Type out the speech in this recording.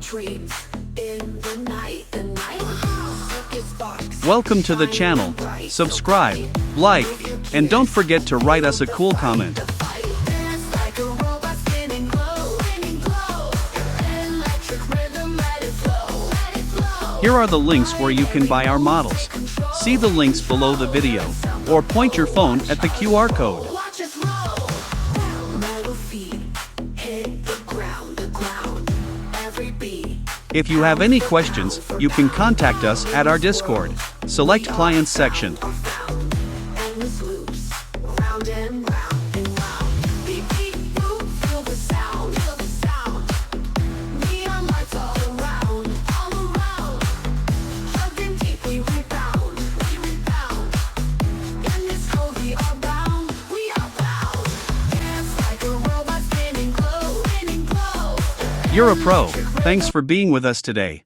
dreams in the night. Circus box. Welcome to the channel. Subscribe, like, and don't forget to write us a cool comment. Dance like a robot spinning glow. Electric rhythm, let it flow. Here are the links where you can buy our models. See the links below the video, or point your phone at the QR code. Watch us roll. Metal feet hit the ground. Every beat. If you have any questions, you can contact us at our Discord. Select Clients section. Endless loops, round and round and round. Beat, beat, boop, feel the sound. Neon lights all around. Hugging deep, we rebound. In this code we are bound. Dance like a robot spinning glow. You're a pro. Thanks for being with us today.